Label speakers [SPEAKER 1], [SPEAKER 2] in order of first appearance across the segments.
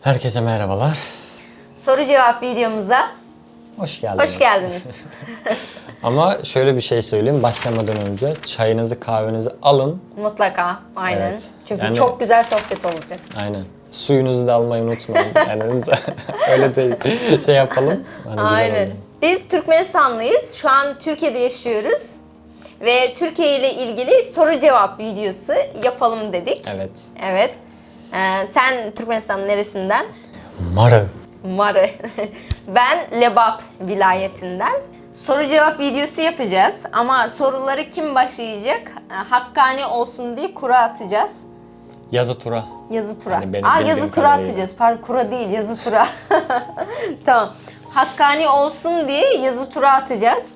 [SPEAKER 1] Herkese merhabalar.
[SPEAKER 2] Soru cevap videomuza
[SPEAKER 1] Hoş geldiniz.
[SPEAKER 2] hoş geldiniz.
[SPEAKER 1] Ama şöyle bir şey söyleyeyim başlamadan önce çayınızı kahvenizi alın.
[SPEAKER 2] Mutlaka, aynen.
[SPEAKER 1] Evet.
[SPEAKER 2] Çünkü
[SPEAKER 1] Yani-
[SPEAKER 2] çok güzel sohbet olacak.
[SPEAKER 1] Aynen. Suyunuzu da almayı unutmayın. Yani öyle değil. Şey yapalım. Hani güzel
[SPEAKER 2] Aynen.
[SPEAKER 1] oluyor.
[SPEAKER 2] Biz Türkmenistanlıyız. Şu an Türkiye'de yaşıyoruz. Ve Türkiye ile ilgili soru cevap videosu yapalım dedik.
[SPEAKER 1] Evet.
[SPEAKER 2] Evet. Sen Türkmenistan'ın neresinden?
[SPEAKER 1] Marı.
[SPEAKER 2] Marı. Ben Lebap vilayetinden. Soru cevap videosu yapacağız ama soruları kim başlayacak? Hakkani olsun diye kura atacağız.
[SPEAKER 1] Yazı tura.
[SPEAKER 2] Yazı tura.
[SPEAKER 1] Yani benim
[SPEAKER 2] yazı
[SPEAKER 1] bildiğim
[SPEAKER 2] tura
[SPEAKER 1] kadarıyla.
[SPEAKER 2] atacağız. Pardon, kura değil, yazı tura. Tamam. Hakkani olsun diye yazı tura atacağız.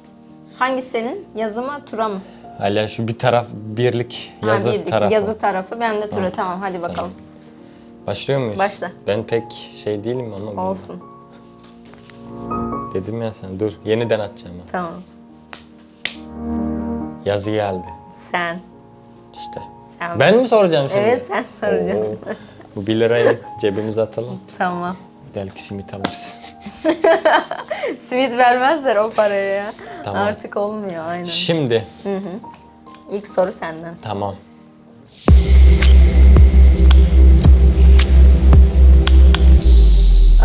[SPEAKER 2] Hangisi senin? Yazı mı, tura mı?
[SPEAKER 1] Hala şu bir taraf birlik yazı
[SPEAKER 2] birlik,
[SPEAKER 1] tarafı.
[SPEAKER 2] yazı tarafı. Ben de tura. Tamam, hadi bakalım.
[SPEAKER 1] Başlıyor muyuz?
[SPEAKER 2] Başla.
[SPEAKER 1] Ben pek şey değilim ama.
[SPEAKER 2] Olsun.
[SPEAKER 1] Dedim ya sen dur yeniden atacağım. Ha.
[SPEAKER 2] Tamam.
[SPEAKER 1] Yazı geldi.
[SPEAKER 2] Sen.
[SPEAKER 1] İşte.
[SPEAKER 2] Sen.
[SPEAKER 1] Ben mi soracağım şimdi?
[SPEAKER 2] Evet, sen soracaksın.
[SPEAKER 1] Oo. Bu 1 lirayı cebimize atalım.
[SPEAKER 2] Tamam.
[SPEAKER 1] Belki simit alırız.
[SPEAKER 2] Simit vermezler o paraya ya.
[SPEAKER 1] Tamam.
[SPEAKER 2] Artık olmuyor, aynen.
[SPEAKER 1] Şimdi.
[SPEAKER 2] İlk soru senden.
[SPEAKER 1] Tamam.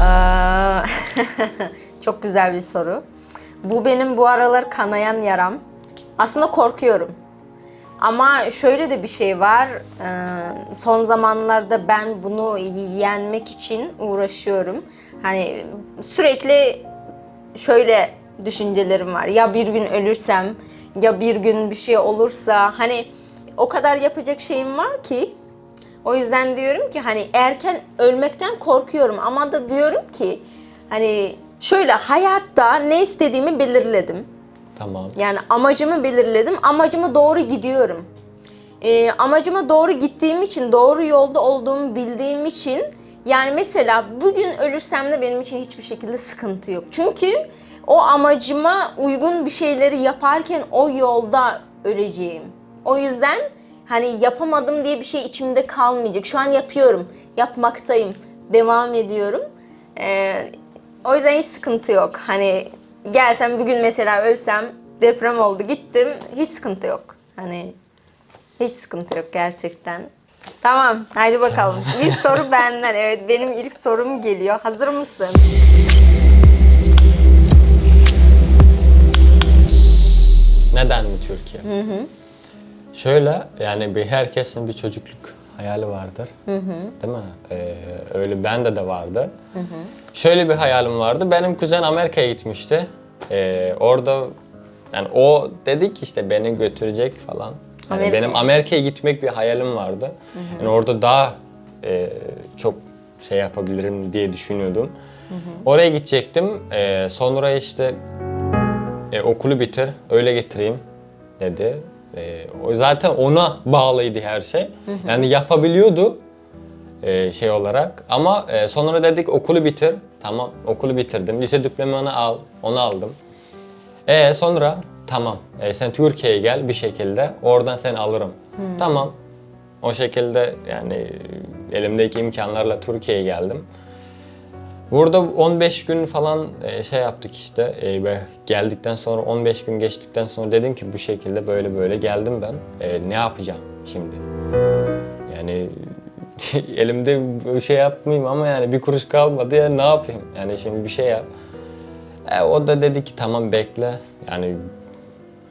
[SPEAKER 2] Aa, çok güzel bir soru. Bu benim bu aralar kanayan yaram. Aslında korkuyorum. Ama şöyle de bir şey var. Son zamanlarda ben bunu yenmek için uğraşıyorum. Hani sürekli şöyle düşüncelerim var. Ya bir gün ölürsem, ya bir gün bir şey olursa. Hani o kadar yapacak şeyim var ki. O yüzden diyorum ki hani erken ölmekten korkuyorum ama da diyorum ki hani şöyle hayatta ne istediğimi belirledim.
[SPEAKER 1] Tamam.
[SPEAKER 2] Yani amacımı belirledim. Amacıma doğru gidiyorum. Amacıma doğru gittiğim için, doğru yolda olduğumu bildiğim için yani mesela bugün ölürsem de benim için hiçbir şekilde sıkıntı yok. Çünkü o amacıma uygun bir şeyleri yaparken o yolda öleceğim. O yüzden hani yapamadım diye bir şey içimde kalmayacak. Şu an yapıyorum, yapmaktayım, devam ediyorum. O yüzden hiç sıkıntı yok. Hani gelsem bugün mesela ölsem, deprem oldu gittim, hiç sıkıntı yok. Hani hiç sıkıntı yok gerçekten. Tamam, haydi bakalım. İlk soru benden. Evet, benim ilk sorum geliyor. Hazır mısın?
[SPEAKER 1] Neden mi Türkiye? Şöyle yani herkesin bir çocukluk hayali vardır. Değil mi? Öyle bende de vardı. Şöyle bir hayalim vardı. Benim kuzen Amerika'ya gitmişti. Orada yani o dedi ki işte beni götürecek falan. Yani benim Amerika'ya gitmek bir hayalim vardı. Yani orada daha çok şey yapabilirim diye düşünüyordum. Oraya gidecektim. Sonra işte okulu bitir, öyle getireyim dedi. O zaten ona bağlıydı her şey. Yani yapabiliyordu şey olarak. Ama sonra dedik okulu bitir. Tamam, okulu bitirdim. Lise diplomanı al, onu aldım. Sonra tamam, sen Türkiye'ye gel bir şekilde. Oradan seni alırım. Tamam. O şekilde yani elimdeki imkanlarla Türkiye'ye geldim. Burada 15 gün falan şey yaptık işte. Geldikten sonra 15 gün geçtikten sonra dedim ki bu şekilde böyle böyle geldim ben. Ne yapacağım şimdi? Yani elimde bir şey yapmayayım ama yani bir kuruş kalmadı ya ne yapayım? Yani şimdi bir şey yap. O da dedi ki tamam bekle. Yani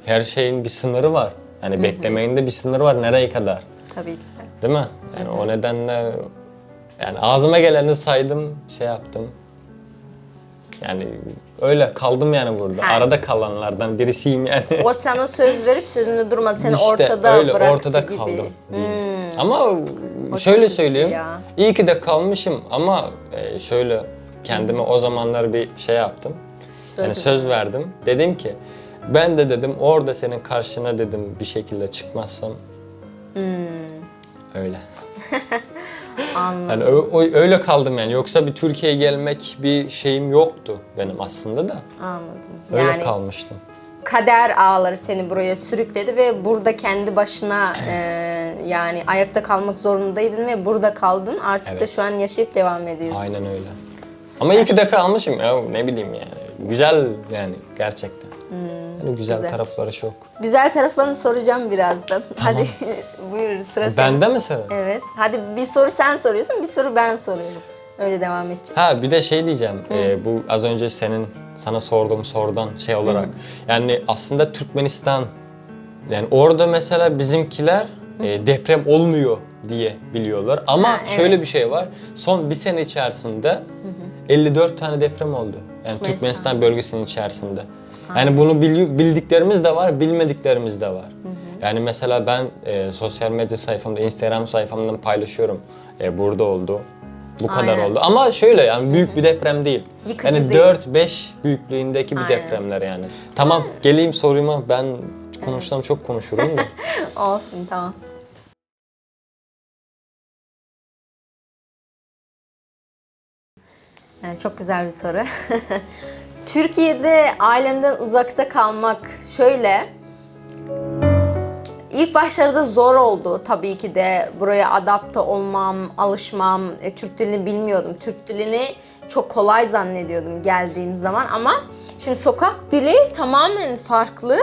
[SPEAKER 1] her şeyin bir sınırı var. Yani beklemenin de bir sınırı var nereye kadar?
[SPEAKER 2] Tabii ki de.
[SPEAKER 1] Değil mi? Yani o nedenle yani ağzıma geleni saydım, şey yaptım. Yani öyle kaldım yani burada. Arada kalanlardan birisiyim yani.
[SPEAKER 2] O sana söz verip sözünde durmadı. Seni
[SPEAKER 1] İşte
[SPEAKER 2] ortada
[SPEAKER 1] öyle,
[SPEAKER 2] bıraktı
[SPEAKER 1] ortada
[SPEAKER 2] gibi.
[SPEAKER 1] kaldım diyeyim. Ama
[SPEAKER 2] O
[SPEAKER 1] şöyle
[SPEAKER 2] çok
[SPEAKER 1] söyleyeyim.
[SPEAKER 2] üzücü ya.
[SPEAKER 1] İyi ki de kalmışım ama şöyle kendime o zamanlar bir şey yaptım. Yani söz verdim. Dedim ki ben de dedim orada senin karşına dedim bir şekilde çıkmazsam öyle.
[SPEAKER 2] Anladım.
[SPEAKER 1] Yani öyle kaldım yani. Yoksa bir Türkiye'ye gelmek bir şeyim yoktu benim aslında da.
[SPEAKER 2] Anladım.
[SPEAKER 1] Öyle
[SPEAKER 2] Yani
[SPEAKER 1] kalmıştım.
[SPEAKER 2] kader ağları seni buraya sürükledi ve burada kendi başına yani ayakta kalmak zorundaydın ve burada kaldın. Artık da
[SPEAKER 1] Evet.
[SPEAKER 2] şu an yaşayıp devam ediyorsun.
[SPEAKER 1] Aynen öyle. Ama iyi ki de kalmışım ya, ne bileyim yani. Güzel yani gerçekten. Yani güzel tarafları çok.
[SPEAKER 2] Güzel taraflarını soracağım birazdan. Hadi buyur, sıra senin.
[SPEAKER 1] Bende mi sıra?
[SPEAKER 2] Evet. Hadi bir soru sen soruyorsun, bir soru ben soruyorum. Öyle devam edeceğiz.
[SPEAKER 1] Ha bir de şey diyeceğim. Bu az önce sana sorduğum sorudan şey olarak. Yani aslında Türkmenistan, yani orada mesela bizimkiler deprem olmuyor diye biliyorlar. Ama
[SPEAKER 2] Ha,
[SPEAKER 1] şöyle
[SPEAKER 2] evet.
[SPEAKER 1] bir şey var. Son bir sene içerisinde 54 tane deprem oldu. Yani Türkmenistan bölgesinin içerisinde. Yani bunu bildiklerimiz de var, bilmediklerimiz de var. Yani mesela ben sosyal medya sayfamda, Instagram sayfamdan paylaşıyorum. Burada oldu. Bu kadar
[SPEAKER 2] Aynen.
[SPEAKER 1] oldu. Ama şöyle yani büyük bir deprem değil.
[SPEAKER 2] Yıkıcı
[SPEAKER 1] Yani
[SPEAKER 2] değil.
[SPEAKER 1] 4-5 büyüklüğündeki bir
[SPEAKER 2] Aynen.
[SPEAKER 1] depremler yani. Tamam geleyim soruma, ben konuşsam çok konuşurum da.
[SPEAKER 2] Olsun, tamam. Çok güzel bir soru. Türkiye'de ailemden uzakta kalmak şöyle. İlk başlarda zor oldu tabii ki de. Buraya adapte olmam, alışmam. Türk dilini bilmiyordum. Türk dilini çok kolay zannediyordum geldiğim zaman ama şimdi sokak dili tamamen farklı.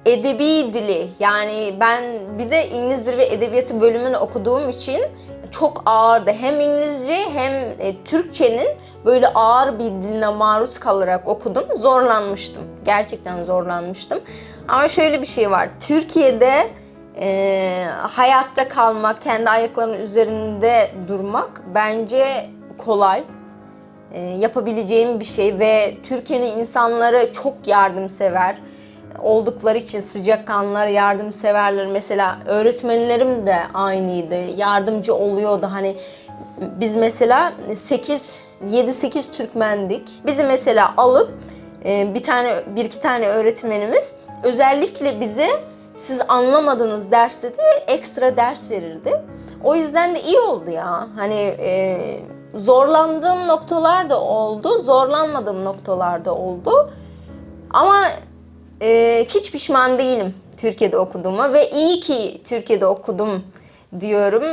[SPEAKER 2] Edebi dili, yani ben bir de İngiliz Dili ve Edebiyatı bölümünü okuduğum için çok ağırdı. Hem İngilizce hem Türkçenin böyle ağır bir diline maruz kalarak okudum. Zorlanmıştım. Gerçekten zorlanmıştım. Ama şöyle bir şey var. Türkiye'de hayatta kalmak, kendi ayaklarının üzerinde durmak bence kolay. Yapabileceğim bir şey ve Türkiye'nin insanları çok yardımsever oldukları için sıcakkanlılar, yardımseverler. Mesela öğretmenlerim de aynıydı. Yardımcı oluyordu. Hani biz mesela 7-8 Türkmendik. Bizi mesela alıp bir iki tane öğretmenimiz özellikle bize siz anlamadığınız derste de ekstra ders verirdi. O yüzden de iyi oldu ya. Hani zorlandığım noktalar da oldu, zorlanmadığım noktalar da oldu. Ama hiç pişman değilim Türkiye'de okuduğuma ve iyi ki Türkiye'de okudum diyorum.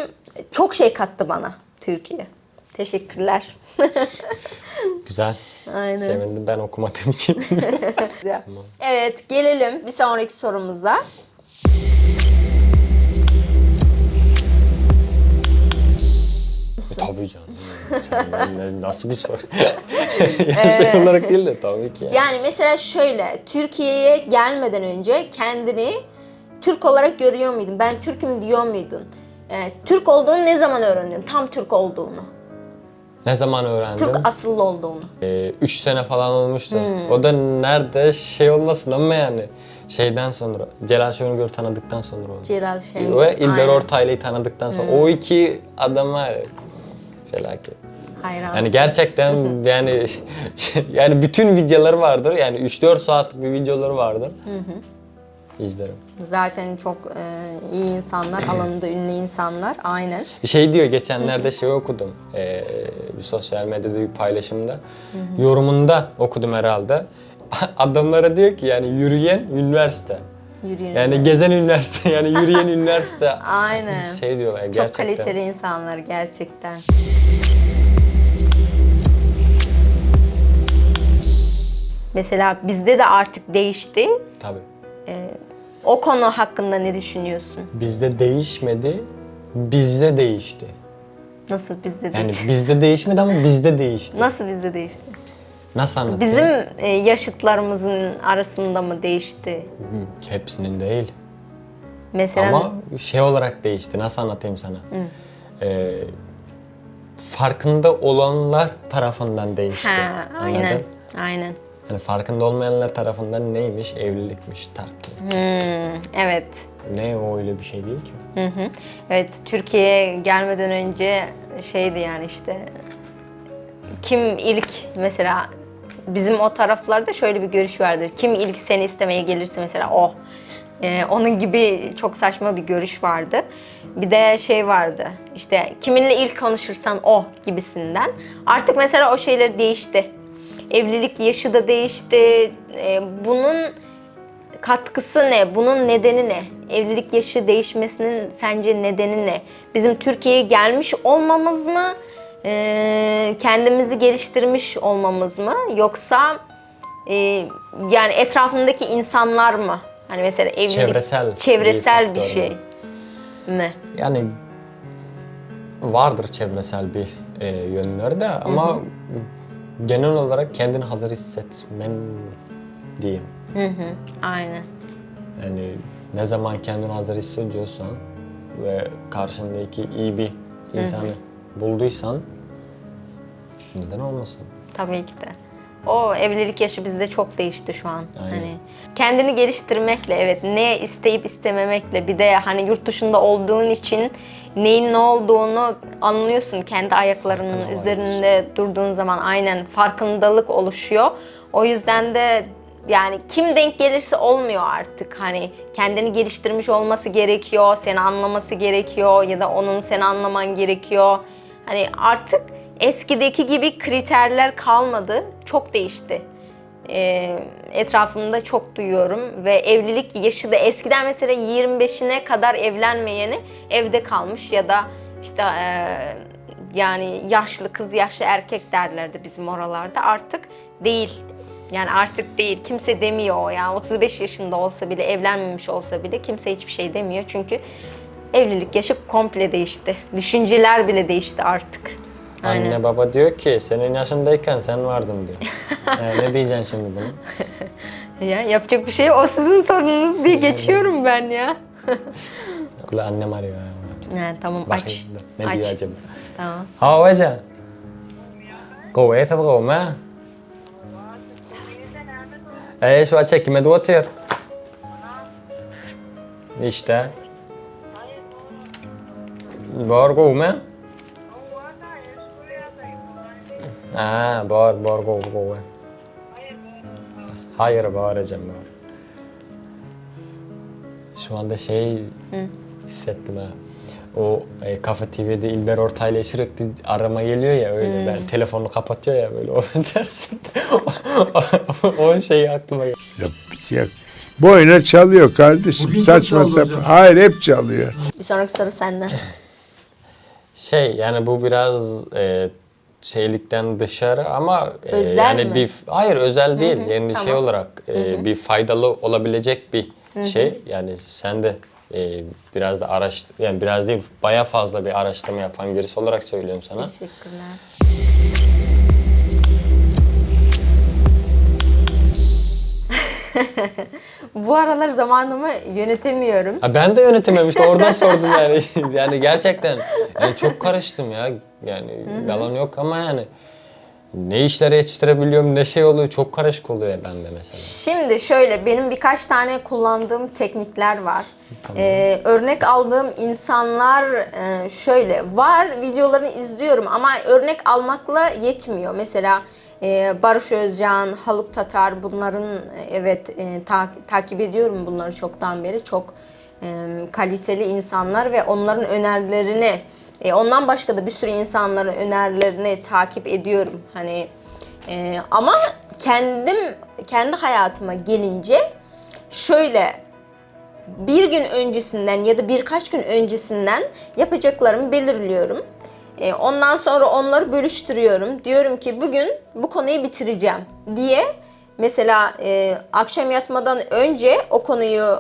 [SPEAKER 2] Çok şey kattı bana Türkiye. Teşekkürler.
[SPEAKER 1] Güzel.
[SPEAKER 2] Aynen.
[SPEAKER 1] Sevindim ben okumadığım için.
[SPEAKER 2] Güzel. Evet, gelelim bir sonraki sorumuza.
[SPEAKER 1] Tabii canım. Nasıl bir soru? Yani şey olarak değil de tabii ki.
[SPEAKER 2] Yani mesela şöyle, Türkiye'ye gelmeden önce kendini Türk olarak görüyor muydun? Ben Türk'üm diyor muydun? Türk olduğunu ne zaman öğrendin? Tam Türk olduğunu.
[SPEAKER 1] Ne zaman öğrendim?
[SPEAKER 2] Türk asıllı olduğunu.
[SPEAKER 1] 3 sene falan olmuştu. O da nerede şey olmasın ama yani şeyden sonra, Celal Şengör'ü tanıdıktan sonra oldu.
[SPEAKER 2] Celal Şengör.
[SPEAKER 1] Ve İlber
[SPEAKER 2] Aynen.
[SPEAKER 1] Ortaylı'yı tanıdıktan sonra. O iki adam var ya, felaket.
[SPEAKER 2] Hayransın.
[SPEAKER 1] Yani gerçekten yani bütün videoları vardır. Yani 3-4 saatlik bir videoları vardır. İzlerim.
[SPEAKER 2] Zaten çok iyi insanlar, alanında ünlü insanlar. Aynen.
[SPEAKER 1] Şey diyor, geçenlerde şey okudum. Bir sosyal medyada bir paylaşımda. Yorumunda okudum herhalde. Adamlara diyor ki yani yürüyen üniversite. Yani gezen üniversite, yani yürüyen üniversite.
[SPEAKER 2] Aynen.
[SPEAKER 1] Şey diyorlar
[SPEAKER 2] Çok
[SPEAKER 1] gerçekten.
[SPEAKER 2] kaliteli insanlar gerçekten. Mesela bizde de artık değişti.
[SPEAKER 1] Tabii.
[SPEAKER 2] O konu hakkında ne düşünüyorsun?
[SPEAKER 1] Bizde değişmedi, bizde değişti.
[SPEAKER 2] Nasıl bizde
[SPEAKER 1] Yani
[SPEAKER 2] değişti?
[SPEAKER 1] bizde değişmedi ama bizde değişti.
[SPEAKER 2] Nasıl bizde değişti?
[SPEAKER 1] Nasıl anlatayım?
[SPEAKER 2] Bizim yaşıtlarımızın arasında mı değişti?
[SPEAKER 1] Hepsinin değil.
[SPEAKER 2] Mesela
[SPEAKER 1] Ama şey olarak değişti. Nasıl anlatayım sana? Farkında olanlar tarafından değişti.
[SPEAKER 2] ha, aynen.
[SPEAKER 1] Anladın?
[SPEAKER 2] Aynen.
[SPEAKER 1] Yani farkında olmayanlar tarafından neymiş? Evlilikmiş, tatlım.
[SPEAKER 2] Evet.
[SPEAKER 1] Ne, o öyle bir şey değil ki.
[SPEAKER 2] Evet, Türkiye'ye gelmeden önce şeydi yani işte kim ilk mesela bizim o taraflarda şöyle bir görüş vardır. Kim ilk seni istemeye gelirse mesela o. Onun gibi çok saçma bir görüş vardı. Bir de şey vardı işte kiminle ilk konuşursan o gibisinden. Artık mesela o şeyler değişti. evlilik yaşı da değişti. Bunun katkısı ne? Bunun nedeni ne? Evlilik yaşı değişmesinin sence nedeni ne? Bizim Türkiye'ye gelmiş olmamız mı? Kendimizi geliştirmiş olmamız mı? Yoksa yani etrafındaki insanlar mı? Hani mesela evlilik çevresel bir şey mi?
[SPEAKER 1] Yani vardır çevresel bir yönleri de ama genel olarak kendini hazır hissetmen diyeyim.
[SPEAKER 2] Aynen.
[SPEAKER 1] Yani ne zaman kendini hazır hissediyorsan ve karşındaki iyi bir insanı bulduysan neden olmasın?
[SPEAKER 2] Tabii ki de. O evlilik yaşı bizde çok değişti şu an.
[SPEAKER 1] Aynen.
[SPEAKER 2] Hani kendini geliştirmekle, evet, ne isteyip istememekle, bir de hani yurt dışında olduğun için neyin ne olduğunu anlıyorsun. Kendi ayaklarının
[SPEAKER 1] Farkına
[SPEAKER 2] üzerinde durduğun zaman aynen farkındalık oluşuyor. O yüzden de yani kim denk gelirse olmuyor artık. Hani kendini geliştirmiş olması gerekiyor, seni anlaması gerekiyor ya da onun seni anlaman gerekiyor. Hani artık eskideki gibi kriterler kalmadı, çok değişti. Etrafımda çok duyuyorum ve evlilik yaşı da eskiden mesela 25'ine kadar evlenmeyeni evde kalmış ya da işte yani yaşlı kız yaşlı erkek derlerdi bizim oralarda, artık değil. Yani artık değil, kimse demiyor o, yani 35 yaşında olsa bile, evlenmemiş olsa bile kimse hiçbir şey demiyor çünkü evlilik yaşı komple değişti. Düşünceler bile değişti artık. Aynen.
[SPEAKER 1] Anne baba diyor ki senin yaşındayken sen vardın diyor. Ne diyeceksin şimdi bunu?
[SPEAKER 2] Ya yapacak bir şey yok. O sizin sorununuz diye geçiyorum ben ya.
[SPEAKER 1] Kula annem arıyor.
[SPEAKER 2] He, tamam, aç.
[SPEAKER 1] Bakayım ne
[SPEAKER 2] Aç.
[SPEAKER 1] diyor acaba?
[SPEAKER 2] Tamam.
[SPEAKER 1] Hava hocam. Kuvvet hadi kuvvet. Şu an çekime de otur. İşte. Var kuvvet. Var kuvvet. Hayır bağıracağım ben. Şu anda hissettim ha. O Kafa TV'de İlber Ortaylı sürekli arama geliyor ya öyle. Ben telefonu kapatıyor ya böyle o dersinde. O şey aklıma geliyor.
[SPEAKER 3] Yok. Boyuna çalıyor kardeşim.
[SPEAKER 4] Bugün
[SPEAKER 3] Saçma
[SPEAKER 4] çok çaldı
[SPEAKER 3] sapan.
[SPEAKER 4] hocam.
[SPEAKER 3] Hayır, hep çalıyor.
[SPEAKER 2] Bir sonraki soru senden.
[SPEAKER 1] Yani bu biraz şeylikten dışarı ama
[SPEAKER 2] Özel
[SPEAKER 1] yani
[SPEAKER 2] mi?
[SPEAKER 1] hayır özel değil. Yani
[SPEAKER 2] tamam.
[SPEAKER 1] şey olarak bir faydalı olabilecek bir şey. Yani sen de biraz da yani biraz değil bayağı fazla bir araştırma yapan birisi olarak söylüyorum sana.
[SPEAKER 2] Teşekkürler. Bu aralar zamanımı yönetemiyorum.
[SPEAKER 1] Ha, ben de yönetemem işte oradan sordum yani. Yani gerçekten yani çok karıştım ya. Yani yalan yok ama yani ne işlere yetiştirebiliyorum ne şey oluyor çok karışık oluyor ya bende mesela.
[SPEAKER 2] Şimdi şöyle, benim birkaç tane kullandığım teknikler var. Örnek aldığım insanlar şöyle var, videolarını izliyorum ama örnek almakla yetmiyor. Mesela Barış Özcan, Haluk Tatar, bunların evet takip ediyorum bunları çoktan beri. Çok kaliteli insanlar ve onların önerilerini, ondan başka da bir sürü insanların önerilerini takip ediyorum. Hani ama kendi hayatıma gelince şöyle, bir gün öncesinden ya da birkaç gün öncesinden yapacaklarımı belirliyorum. Ondan sonra onları bölüştürüyorum. Diyorum ki bugün bu konuyu bitireceğim diye. Mesela akşam yatmadan önce o konuyu,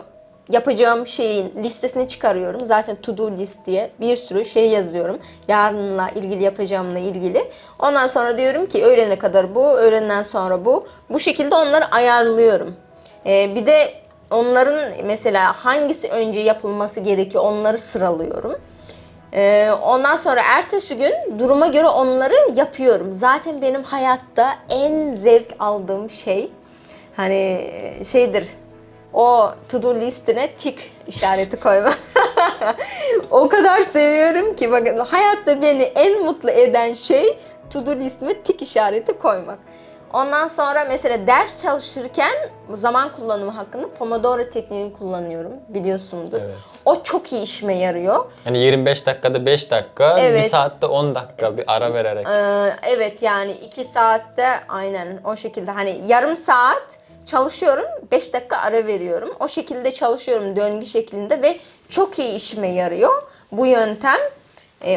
[SPEAKER 2] yapacağım şeyin listesini çıkarıyorum. Zaten to do list diye bir sürü şey yazıyorum. Yarınla ilgili, yapacağımla ilgili. Ondan sonra diyorum ki öğlene kadar bu, öğlenden sonra bu. Bu şekilde onları ayarlıyorum. Bir de onların mesela hangisi önce yapılması gerekiyor onları sıralıyorum. Ondan sonra ertesi gün duruma göre onları yapıyorum. Zaten benim hayatta en zevk aldığım şey hani şeydir. O to-do listine tik işareti koyma. O kadar seviyorum ki, bakın hayatta beni en mutlu eden şey to-do listime tik işareti koymak. Ondan sonra mesela ders çalışırken zaman kullanımı hakkında Pomodoro tekniğini kullanıyorum. Biliyorsundur.
[SPEAKER 1] Evet.
[SPEAKER 2] O çok iyi işime yarıyor.
[SPEAKER 1] Hani 25 dakikada 5 dakika,
[SPEAKER 2] Evet.
[SPEAKER 1] 1 saatte 10 dakika bir ara vererek.
[SPEAKER 2] Evet yani 2 saatte aynen o şekilde hani yarım saat çalışıyorum, 5 dakika ara veriyorum. O şekilde çalışıyorum döngü şeklinde ve çok iyi işime yarıyor bu yöntem.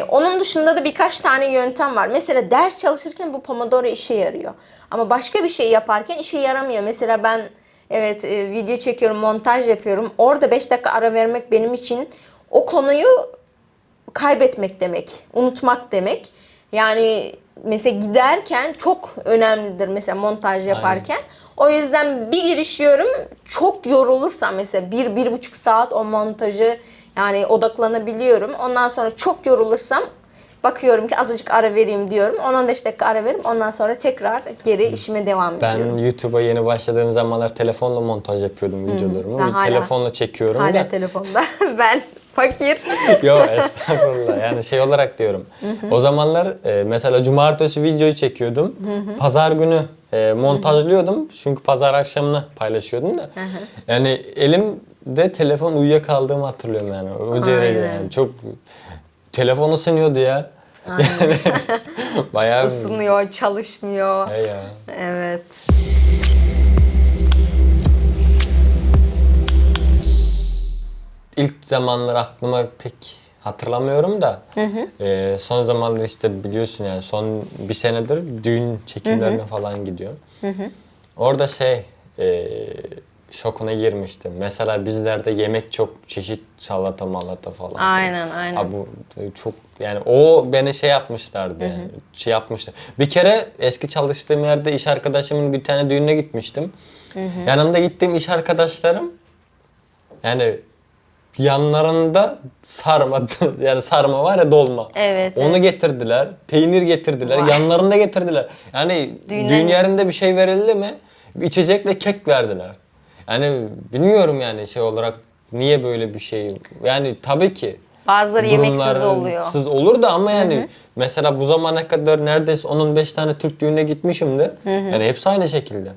[SPEAKER 2] Onun dışında da birkaç tane yöntem var. Mesela ders çalışırken bu Pomodoro işe yarıyor. Ama başka bir şey yaparken işe yaramıyor. Mesela ben video çekiyorum, montaj yapıyorum. Orada 5 dakika ara vermek benim için o konuyu kaybetmek demek, unutmak demek. Yani mesela giderken çok önemlidir mesela montaj yaparken. O yüzden bir girişiyorum, çok yorulursam mesela 1-1,5 saat o montajı yani odaklanabiliyorum. Ondan sonra çok yorulursam bakıyorum ki azıcık ara vereyim diyorum. 10-15 dakika ara verip ondan sonra tekrar geri işime devam ediyorum.
[SPEAKER 1] Ben YouTube'a yeni başladığım zamanlar telefonla montaj yapıyordum videolarımı.
[SPEAKER 2] ben
[SPEAKER 1] Bir
[SPEAKER 2] hala-
[SPEAKER 1] telefonla çekiyorum
[SPEAKER 2] Hala
[SPEAKER 1] da.
[SPEAKER 2] telefonda. Ben fakir.
[SPEAKER 1] Yok estağfurullah. Yani şey olarak diyorum. O zamanlar mesela cumartesi videoyu çekiyordum. Pazar günü montajlıyordum. Çünkü pazar akşamını paylaşıyordum da. Yani elimde telefon uyuyakaldığımı hatırlıyorum yani. O derece
[SPEAKER 2] Aynen.
[SPEAKER 1] yani. Çok telefon ısınıyordu ya. Yani bayağı
[SPEAKER 2] Isınıyor, çalışmıyor.
[SPEAKER 1] He ya.
[SPEAKER 2] Evet.
[SPEAKER 1] İlk zamanlar aklıma pek hatırlamıyorum da son zamanlar işte biliyorsun yani son bir senedir düğün çekimlerine falan gidiyor. Orada şokuna girmiştim. Mesela bizlerde yemek çok çeşit salata malata falan.
[SPEAKER 2] Aynen, aynen.
[SPEAKER 1] Abi, bu çok yani o beni şey yapmışlardı yani. Şey yapmıştı. Bir kere eski çalıştığım yerde iş arkadaşımın bir tane düğününe gitmiştim. Yanımda gittiğim iş arkadaşlarım yani yanlarında sarma yani sarma var ya dolma.
[SPEAKER 2] Evet,
[SPEAKER 1] Onu
[SPEAKER 2] evet.
[SPEAKER 1] getirdiler. Peynir getirdiler.
[SPEAKER 2] Vay.
[SPEAKER 1] Yanlarında getirdiler. Yani düğün yerinde bir şey verildi mi içecekle kek verdiler. Yani bilmiyorum yani şey olarak niye böyle bir şey. Yani tabii ki
[SPEAKER 2] Bazıları yemeksiz oluyor.
[SPEAKER 1] durumlarsız olur da ama yani mesela bu zamana kadar neredeyse 10-15 tane Türk düğününe gitmişimdir. Yani hepsi aynı şekilde.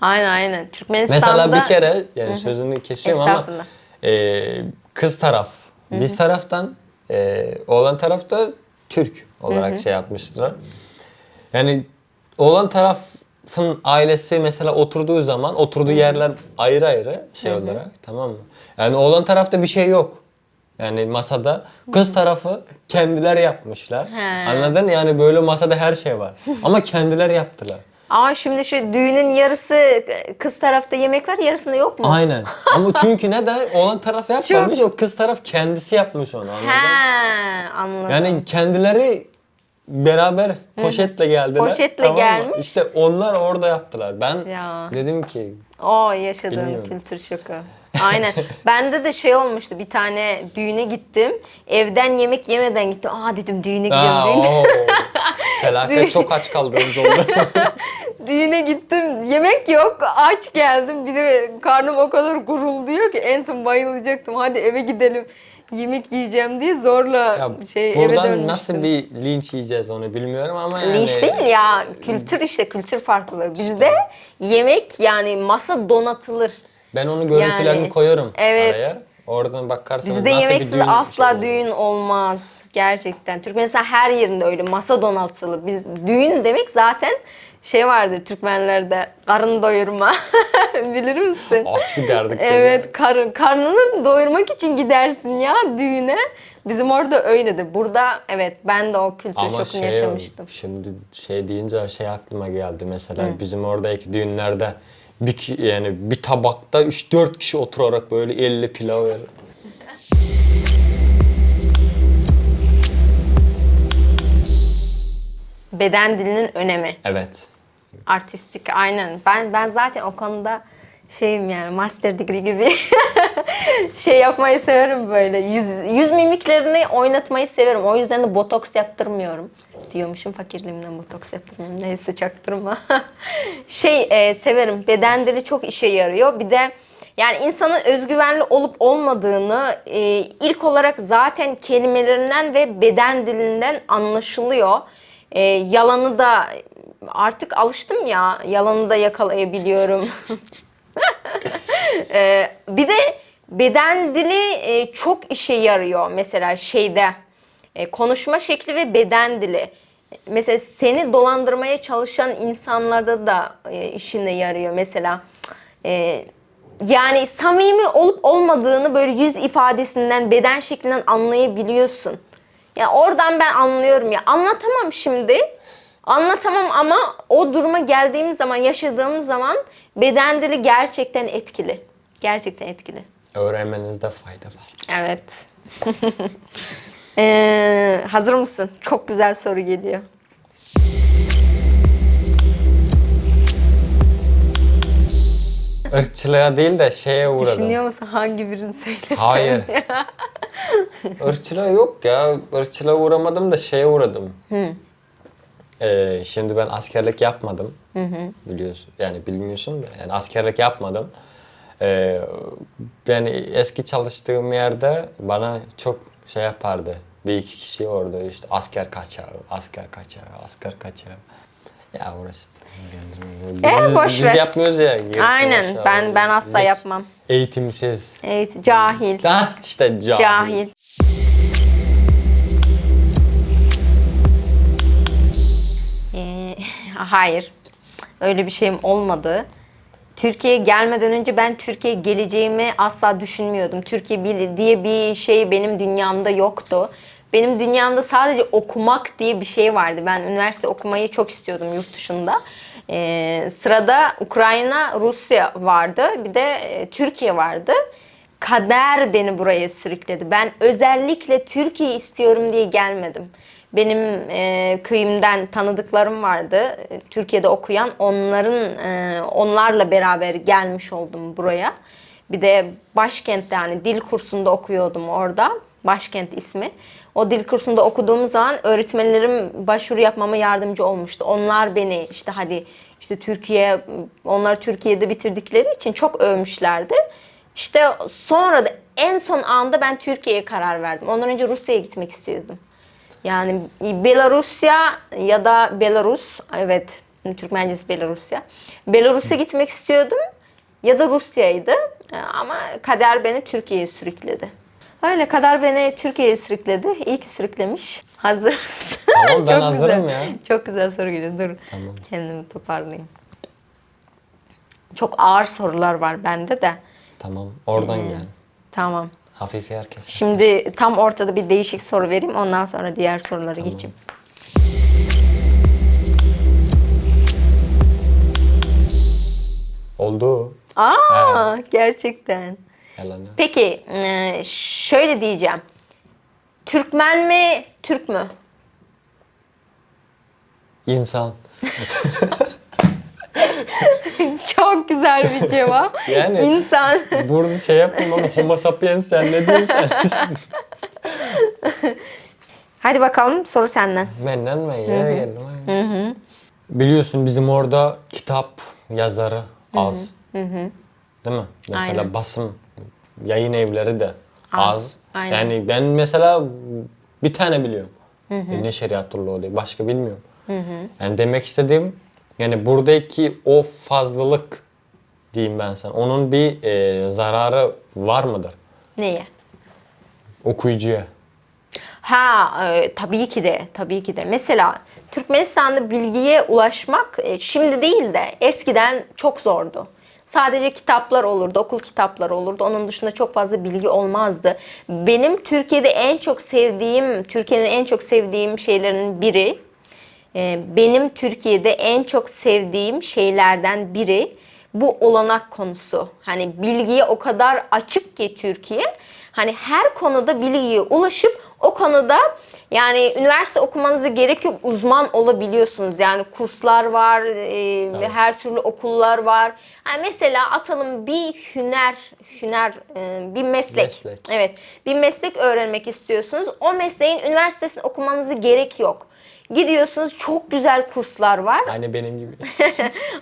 [SPEAKER 2] Aynen. Türkmenistan'da...
[SPEAKER 1] Mesela bir kere yani sözünü kesiyorum ama
[SPEAKER 2] Estağfurullah.
[SPEAKER 1] kız taraf biz taraftan oğlan tarafta Türk olarak şey yapmışlar. Yani oğlan tarafın ailesi mesela oturduğu zaman oturduğu yerler ayrı ayrı şey olarak tamam mı? Yani oğlan tarafta bir şey yok. Yani masada kız tarafı kendiler yapmışlar. Anladın? Yani böyle masada her şey var. Ama kendiler yaptılar.
[SPEAKER 2] Ama şimdi şu düğünün yarısı kız tarafta yemek var, yarısında yok mu?
[SPEAKER 1] Aynen. Ama çünkü ne de oğlan taraf yapmamış, o kız taraf kendisi yapmış onu anladın?
[SPEAKER 2] He, anladım.
[SPEAKER 1] Yani kendileri beraber poşetle geldiler.
[SPEAKER 2] Poşetle
[SPEAKER 1] tamam mı?
[SPEAKER 2] gelmiş.
[SPEAKER 1] İşte onlar orada yaptılar. Ben
[SPEAKER 2] Ya.
[SPEAKER 1] dedim ki
[SPEAKER 2] O yaşadığım
[SPEAKER 1] Bilmiyorum.
[SPEAKER 2] kültür şoku. Aynen. Bende de şey olmuştu. Bir tane düğüne gittim. Evden yemek yemeden gittim. Aa dedim düğüne gidiyorum. Düğüne.
[SPEAKER 1] felaket çok aç kaldığımız oldu.
[SPEAKER 2] Düğüne gittim. Yemek yok. Aç geldim. Bir de karnım o kadar gurulduyor ki en son bayılacaktım. Hadi eve gidelim. Yemek yiyeceğim diye zorla
[SPEAKER 1] Ya
[SPEAKER 2] eve
[SPEAKER 1] buradan
[SPEAKER 2] dönmüştüm.
[SPEAKER 1] nasıl bir linç yiyeceğiz onu bilmiyorum ama yani.
[SPEAKER 2] Linç değil ya. Kültür işte. Kültür farklılığı. Bizde yemek yani masa donatılır.
[SPEAKER 1] Ben onun görüntülerini
[SPEAKER 2] Yani,
[SPEAKER 1] koyarım
[SPEAKER 2] evet.
[SPEAKER 1] araya. Oradan bakarsanız
[SPEAKER 2] Bizde
[SPEAKER 1] nasıl
[SPEAKER 2] yemeksiz
[SPEAKER 1] bir düğün
[SPEAKER 2] asla
[SPEAKER 1] şey
[SPEAKER 2] düğün olmaz. Gerçekten. Türkmenistan her yerinde öyle. Masa donatılı. Biz düğün demek zaten şey vardı Türkmenlerde. Karın doyurma. Bilir misin?
[SPEAKER 1] aç giderdik.
[SPEAKER 2] Evet, karnını doyurmak için gidersin ya düğüne. Bizim orada öyledir. Burada evet ben de o kültür
[SPEAKER 1] Ama
[SPEAKER 2] şokunu yaşamıştım.
[SPEAKER 1] şimdi şey deyince şey aklıma geldi mesela bizim oradaki düğünlerde yani bir tabakta 3-4 kişi oturarak böyle elle pilav yer.
[SPEAKER 2] Beden dilinin önemi.
[SPEAKER 1] Evet.
[SPEAKER 2] Artistik aynen. Ben zaten o konuda şeyim yani master degree gibi şey yapmayı severim böyle. Yüz mimiklerini oynatmayı severim. O yüzden de botoks yaptırmıyorum. Diyormuşum fakirliğimden botoks yaptırmıyorum. Neyse çaktırma. Severim. Beden dili çok işe yarıyor. Bir de yani insanın özgüvenli olup olmadığını ilk olarak zaten kelimelerinden ve beden dilinden anlaşılıyor. Yalanı da artık alıştım ya. Yalanı da yakalayabiliyorum. Bir de beden dili çok işe yarıyor mesela konuşma şekli ve beden dili. Mesela seni dolandırmaya çalışan insanlarda da işine yarıyor mesela. Yani samimi olup olmadığını böyle yüz ifadesinden, beden şeklinden anlayabiliyorsun. Ya oradan ben anlıyorum ya. Anlatamam şimdi. Anlatamam ama o duruma geldiğimiz zaman, yaşadığımız zaman beden dili gerçekten etkili. Gerçekten etkili.
[SPEAKER 1] Öğrenmenizde fayda var.
[SPEAKER 2] Evet. Hazır mısın? Çok güzel soru geliyor.
[SPEAKER 1] Irkçılığa değil de şeye uğradım.
[SPEAKER 2] Düşünüyor musun hangi birini söylesem?
[SPEAKER 1] Hayır. Irkçılığa yok ya. Irkçılığa uğramadım da şeye uğradım. Şimdi ben askerlik yapmadım. Biliyorsun. Yani bilmiyorsun da. Yani askerlik yapmadım. Yani eski çalıştığım yerde bana çok şey yapardı. Bir iki kişi orada işte asker kaçağı. Ya orası.
[SPEAKER 2] Boş
[SPEAKER 1] Biz
[SPEAKER 2] ver.
[SPEAKER 1] yapmıyoruz ya. gerisini
[SPEAKER 2] Aynen.
[SPEAKER 1] boş ver.
[SPEAKER 2] Ben asla
[SPEAKER 1] Biz
[SPEAKER 2] yapmam.
[SPEAKER 1] Eğitimsiz.
[SPEAKER 2] Evet, cahil.
[SPEAKER 1] İşte cahil.
[SPEAKER 2] Cahil. Hayır. Öyle bir şeyim olmadı. Türkiye'ye gelmeden önce ben Türkiye'ye geleceğimi asla düşünmüyordum. Türkiye diye bir şey benim dünyamda yoktu. Benim dünyamda sadece okumak diye bir şey vardı. Ben üniversite okumayı çok istiyordum yurt dışında. Sırada Ukrayna, Rusya vardı. Bir de Türkiye vardı. Kader beni buraya sürükledi. Ben özellikle Türkiye istiyorum diye gelmedim. Benim köyümden tanıdıklarım vardı. Türkiye'de okuyan onlarla beraber gelmiş oldum buraya. Bir de başkentte yani dil kursunda okuyordum orada. Başkent ismi. O dil kursunda okuduğum zaman öğretmenlerim başvuru yapmama yardımcı olmuştu. Onlar beni işte hadi işte onlar Türkiye'de bitirdikleri için çok övmüşlerdi. İşte sonra da en son anda ben Türkiye'ye karar verdim. Ondan önce Rusya'ya gitmek istiyordum. Yani Belarusya ya da Belarus, evet Türkmencesi Belarusya. Belarus'a gitmek istiyordum ya da Rusya'ydı ama kader beni Türkiye'ye sürükledi. Öyle kader beni Türkiye'ye sürükledi. İyi ki sürüklemiş. Hazır mısın?
[SPEAKER 1] Tamam ben
[SPEAKER 2] Çok
[SPEAKER 1] hazırım
[SPEAKER 2] güzel.
[SPEAKER 1] ya.
[SPEAKER 2] Çok güzel soru geliyor. Dur.
[SPEAKER 1] Tamam.
[SPEAKER 2] Kendimi toparlayayım. Çok ağır sorular var bende de.
[SPEAKER 1] Tamam oradan gel.
[SPEAKER 2] Tamam.
[SPEAKER 1] Hafif herkes.
[SPEAKER 2] Şimdi tam ortada bir değişik soru vereyim. Ondan sonra diğer sorulara geçeyim.
[SPEAKER 1] Oldu.
[SPEAKER 2] Aa, gerçekten.
[SPEAKER 1] Yalanı.
[SPEAKER 2] Peki, şöyle diyeceğim. Türkmen mi, Türk mü?
[SPEAKER 1] İnsan.
[SPEAKER 2] Çok güzel bir cevap.
[SPEAKER 1] Yani-
[SPEAKER 2] İnsan.
[SPEAKER 1] Burada şey yapmam ama homo sapiens sen ne diyorsun sen?
[SPEAKER 2] Hadi bakalım soru senden.
[SPEAKER 1] Benden mi? Yere geldim. Biliyorsun bizim orada kitap yazarı az. Değil mi? Mesela
[SPEAKER 2] Aynen.
[SPEAKER 1] basım, yayın evleri de
[SPEAKER 2] Az,
[SPEAKER 1] az.
[SPEAKER 2] aynen.
[SPEAKER 1] Yani ben mesela bir tane biliyorum. Neşer Yatırlıoğlu diye. Başka bilmiyorum. Yani demek istediğim yani buradaki o fazlalık diyeyim ben sana. Onun bir zararı var mıdır
[SPEAKER 2] Neye?
[SPEAKER 1] okuyucuya?
[SPEAKER 2] Tabii ki de, tabii ki de. Mesela Türkmenistan'da bilgiye ulaşmak şimdi değil de eskiden çok zordu. Sadece kitaplar olurdu, okul kitapları olurdu. Onun dışında çok fazla bilgi olmazdı. Benim Türkiye'de Türkiye'nin en çok sevdiğim şeylerin biri, benim Türkiye'de en çok sevdiğim şeylerden biri bu olanak konusu. Hani bilgiye o kadar açık ki Türkiye. Hani her konuda bilgiye ulaşıp o konuda yani üniversite okumanıza gerek yok, uzman olabiliyorsunuz. Yani kurslar var, her türlü okullar var. Yani mesela atalım bir bir meslek. Evet, bir meslek öğrenmek istiyorsunuz. O mesleğin üniversitesini okumanıza gerek yok. Gidiyorsunuz, çok güzel kurslar var.
[SPEAKER 1] Aynı benim gibi.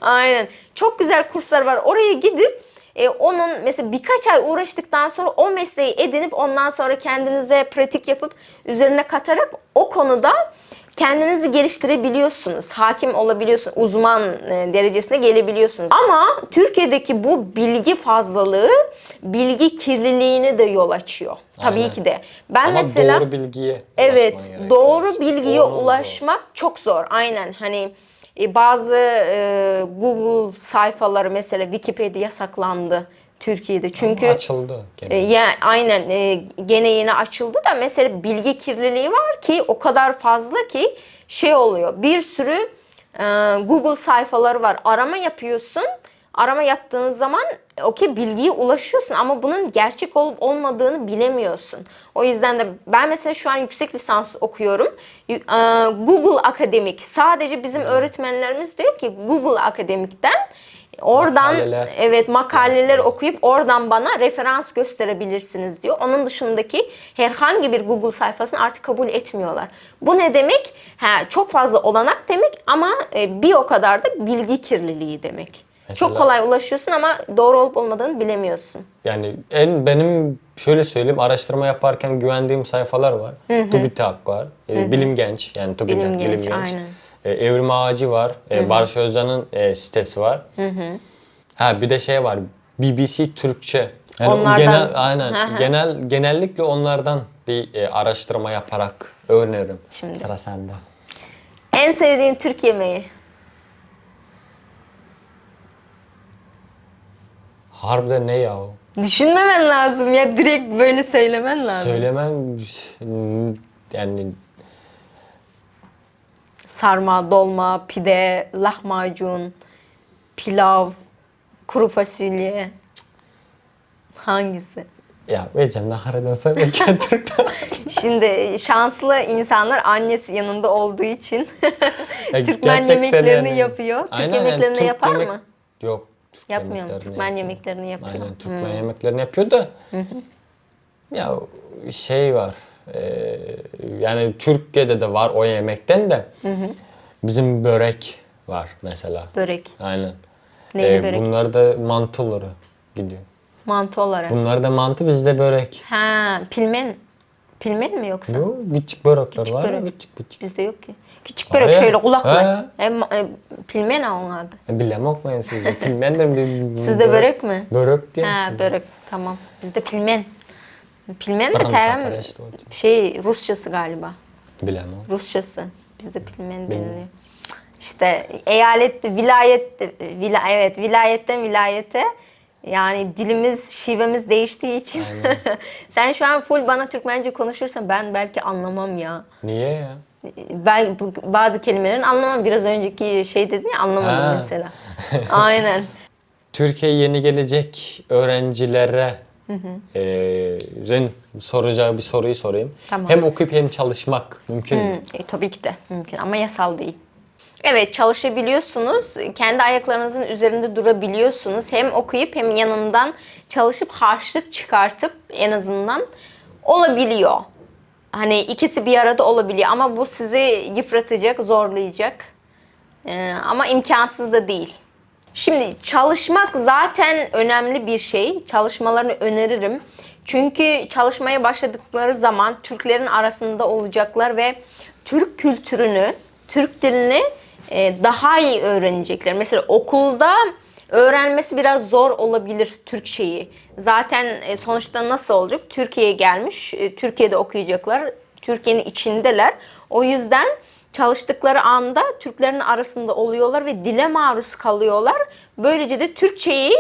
[SPEAKER 2] Aynen. Çok güzel kurslar var. Oraya gidip onun mesela birkaç ay uğraştıktan sonra o mesleği edinip ondan sonra kendinize pratik yapıp üzerine katarak o konuda kendinizi geliştirebiliyorsunuz. Hakim olabiliyorsunuz. Uzman derecesine gelebiliyorsunuz. Ama Türkiye'deki bu bilgi fazlalığı bilgi kirliliğine de yol açıyor. Tabii
[SPEAKER 1] Aynen.
[SPEAKER 2] ki de. Ben
[SPEAKER 1] Ama
[SPEAKER 2] mesela
[SPEAKER 1] doğru bilgiye
[SPEAKER 2] evet,
[SPEAKER 1] ulaşman gerekiyor.
[SPEAKER 2] doğru
[SPEAKER 1] İşte
[SPEAKER 2] bilgiye
[SPEAKER 1] onun zor.
[SPEAKER 2] ulaşmak çok zor. Aynen, hani bazı Google sayfaları, mesela Wikipedia yasaklandı Türkiye'de. Çünkü
[SPEAKER 1] Ama açıldı gene.
[SPEAKER 2] aynen, gene yeni açıldı da mesela bilgi kirliliği var ki o kadar fazla ki şey oluyor. Bir sürü Google sayfaları var. Arama yapıyorsun. Arama yaptığınız zaman okey, bilgiye ulaşıyorsun ama bunun gerçek olup olmadığını bilemiyorsun. O yüzden de ben mesela şu an yüksek lisans okuyorum. Google Akademik. Sadece bizim öğretmenlerimiz diyor ki Google Akademik'ten oradan
[SPEAKER 1] Makaleler.
[SPEAKER 2] evet makaleler okuyup oradan bana referans gösterebilirsiniz diyor. Onun dışındaki herhangi bir Google sayfasını artık kabul etmiyorlar. Bu ne demek? Çok fazla olanak demek ama bir o kadar da bilgi kirliliği demek.
[SPEAKER 1] Mesela-
[SPEAKER 2] Çok kolay ulaşıyorsun ama doğru olup olmadığını bilemiyorsun.
[SPEAKER 1] Yani benim şöyle söyleyeyim, araştırma yaparken güvendiğim sayfalar var. TÜBİTAK var. Bilim Genç, yani TÜBİTAK
[SPEAKER 2] Bilim
[SPEAKER 1] Bilim
[SPEAKER 2] Genç,
[SPEAKER 1] Genç.
[SPEAKER 2] aynen.
[SPEAKER 1] Evrim Ağacı var. Barış Özcan'ın sitesi var. Bir de şey var. BBC Türkçe. Yani
[SPEAKER 2] Onlardan.
[SPEAKER 1] aynen. Genellikle onlardan bir araştırma yaparak öğrenirim.
[SPEAKER 2] Şimdi.
[SPEAKER 1] Sıra sende.
[SPEAKER 2] En sevdiğin Türk yemeği?
[SPEAKER 1] Harbiden ne ya o?
[SPEAKER 2] Düşünmemen lazım ya, direkt böyle söylemen lazım.
[SPEAKER 1] Söylemem yani
[SPEAKER 2] Sarma, dolma, pide, lahmacun, pilav, kuru fasulye. Hangisi?
[SPEAKER 1] ya Ecem nahareden sonra Türk'ten.
[SPEAKER 2] Şimdi şanslı insanlar annesi yanında olduğu için
[SPEAKER 1] Ya
[SPEAKER 2] Türkmen
[SPEAKER 1] gerçekten
[SPEAKER 2] yemeklerini
[SPEAKER 1] yani.
[SPEAKER 2] yapıyor. Türk
[SPEAKER 1] Aynen,
[SPEAKER 2] yemeklerini
[SPEAKER 1] Türk
[SPEAKER 2] yapar
[SPEAKER 1] yemek-
[SPEAKER 2] mı?
[SPEAKER 1] Yok. Türk
[SPEAKER 2] Yapmıyor mu?
[SPEAKER 1] yemeklerini
[SPEAKER 2] Türkmen
[SPEAKER 1] yapıyor.
[SPEAKER 2] yemeklerini yapıyor.
[SPEAKER 1] Aynen, Türkmen yemeklerini yapıyor da ya şey var, yani Türkiye'de de var o yemekten de bizim börek var mesela.
[SPEAKER 2] Börek.
[SPEAKER 1] Aynen.
[SPEAKER 2] Neyli börek?
[SPEAKER 1] Bunlar da mantıları gidiyor.
[SPEAKER 2] Mantı olarak.
[SPEAKER 1] Bunlar da mantı, bizde börek.
[SPEAKER 2] Pilmen. Pilmen mi yoksa?
[SPEAKER 1] Yok, küçük börekler var ya,
[SPEAKER 2] börek.
[SPEAKER 1] küçük.
[SPEAKER 2] Bizde yok ki. Küçük
[SPEAKER 1] Var
[SPEAKER 2] börek
[SPEAKER 1] ya.
[SPEAKER 2] şöyle kulakla.
[SPEAKER 1] He.
[SPEAKER 2] Pilmen ha onun adı.
[SPEAKER 1] Bilmem okmayın siz de. Pilmendir bir
[SPEAKER 2] Sizde börek mi?
[SPEAKER 1] Börek diyorsunuz.
[SPEAKER 2] Börek. Tamam. Bizde pilmen. Pilmen de
[SPEAKER 1] Pardon,
[SPEAKER 2] tam
[SPEAKER 1] sapar işte o.
[SPEAKER 2] Rusçası galiba.
[SPEAKER 1] Bilmem o.
[SPEAKER 2] Rusçası. Bizde pilmen deniliyor. İşte vilayetten vilayete, yani dilimiz, şivemiz değiştiği için. Sen şu an full bana Türkmence konuşursan ben belki anlamam ya.
[SPEAKER 1] Niye ya?
[SPEAKER 2] Ben bazı kelimelerin anlamam. Biraz önceki şey dedin ya, anlamadım
[SPEAKER 1] Ha.
[SPEAKER 2] mesela. Aynen.
[SPEAKER 1] Türkiye'ye yeni gelecek öğrencilere soracağı bir soruyu sorayım.
[SPEAKER 2] Tamam.
[SPEAKER 1] Hem okuyup hem çalışmak mümkün mü?
[SPEAKER 2] Tabii ki de mümkün ama yasal değil. Evet, çalışabiliyorsunuz. Kendi ayaklarınızın üzerinde durabiliyorsunuz. Hem okuyup hem yanından çalışıp harçlık çıkartıp en azından olabiliyor. Hani ikisi bir arada olabiliyor ama bu sizi yıpratacak, zorlayacak. Ama imkansız da değil. Şimdi çalışmak zaten önemli bir şey. Çalışmalarını öneririm. Çünkü çalışmaya başladıkları zaman Türklerin arasında olacaklar ve Türk kültürünü, Türk dilini daha iyi öğrenecekler. Mesela okulda öğrenmesi biraz zor olabilir Türkçeyi. Zaten sonuçta nasıl olacak? Türkiye'ye gelmiş, Türkiye'de okuyacaklar, Türkiye'nin içindeler. O yüzden çalıştıkları anda Türklerin arasında oluyorlar ve dile maruz kalıyorlar. Böylece de Türkçeyi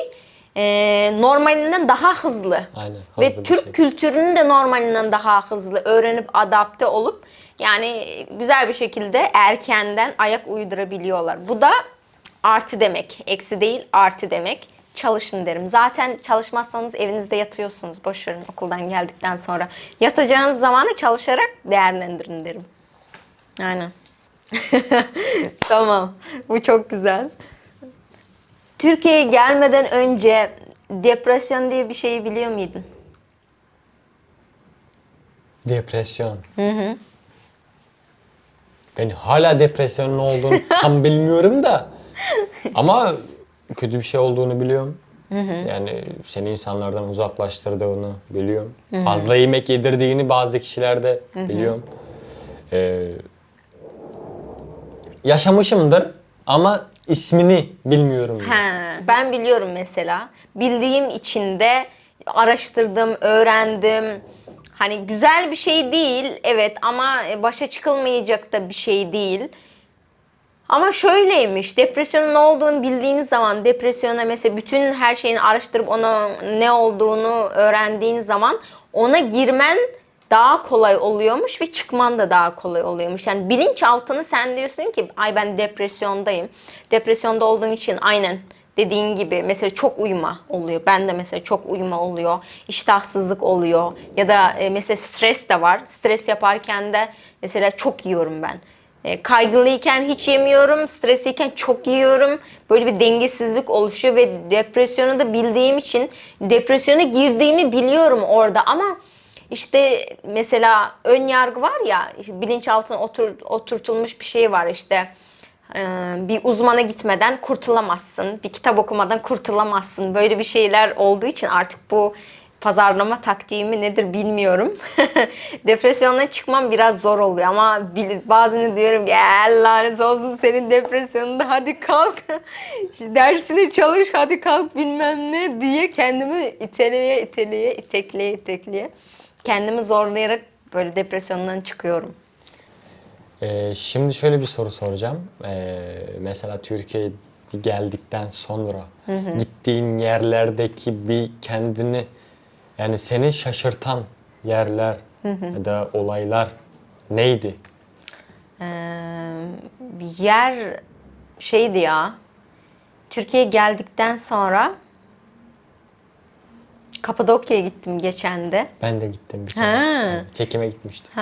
[SPEAKER 2] normalinden daha hızlı
[SPEAKER 1] Aynen,
[SPEAKER 2] ve
[SPEAKER 1] hızlı bir
[SPEAKER 2] Türk
[SPEAKER 1] şey.
[SPEAKER 2] kültürünü de normalinden daha hızlı öğrenip adapte olup yani güzel bir şekilde erkenden ayak uydurabiliyorlar. Bu da artı demek. Eksi değil, artı demek. Çalışın derim. Zaten çalışmazsanız evinizde yatıyorsunuz. Boş verin okuldan geldikten sonra. Yatacağınız zamanı çalışarak değerlendirin derim. Aynen. Tamam. Bu çok güzel. Türkiye'ye gelmeden önce depresyon diye bir şeyi biliyor muydun?
[SPEAKER 1] Depresyon. Ben hala depresyonun olduğunu tam bilmiyorum da. Ama kötü bir şey olduğunu biliyorum. Yani seni insanlardan uzaklaştırdığını biliyorum. Fazla yemek yedirdiğini bazı kişilerde biliyorum. yaşamışımdır ama ismini bilmiyorum.
[SPEAKER 2] He, ben biliyorum mesela. Bildiğim için de araştırdım, öğrendim. Hani güzel bir şey değil, evet, ama başa çıkılmayacak da bir şey değil. Ama şöyleymiş, depresyonun ne olduğunu bildiğiniz zaman, depresyona mesela bütün her şeyini araştırıp ona ne olduğunu öğrendiğin zaman ona girmen daha kolay oluyormuş ve çıkman da daha kolay oluyormuş. Yani bilinçaltını sen diyorsun ki ay ben depresyondayım. Depresyonda olduğun için aynen dediğin gibi mesela çok uyuma oluyor. Ben de mesela çok uyuma oluyor. İştahsızlık oluyor. Ya da mesela stres de var. Stres yaparken de mesela çok yiyorum ben. Kaygılıyken hiç yemiyorum, stresliyken çok yiyorum. Böyle bir dengesizlik oluşuyor ve depresyonu da bildiğim için depresyona girdiğimi biliyorum orada ama işte mesela ön yargı var ya, işte bilinçaltına oturtulmuş bir şey var işte. Bir uzmana gitmeden kurtulamazsın, bir kitap okumadan kurtulamazsın. Böyle bir şeyler olduğu için artık bu pazarlama taktiği mi nedir bilmiyorum. Depresyondan çıkmam biraz zor oluyor ama bazen diyorum ki lanet olsun senin depresyonunda, hadi kalk dersini çalış, hadi kalk bilmem ne diye kendimi itekleye kendimi zorlayarak böyle depresyondan çıkıyorum.
[SPEAKER 1] Şimdi şöyle bir soru soracağım. Mesela Türkiye'ye geldikten sonra gittiğin yerlerdeki bir kendini, yani seni şaşırtan yerler ya da olaylar neydi?
[SPEAKER 2] Bir yer şeydi ya, Türkiye'ye geldikten sonra Kapadokya'ya gittim geçen de.
[SPEAKER 1] Ben de gittim bir kere. Çekime gitmiştim.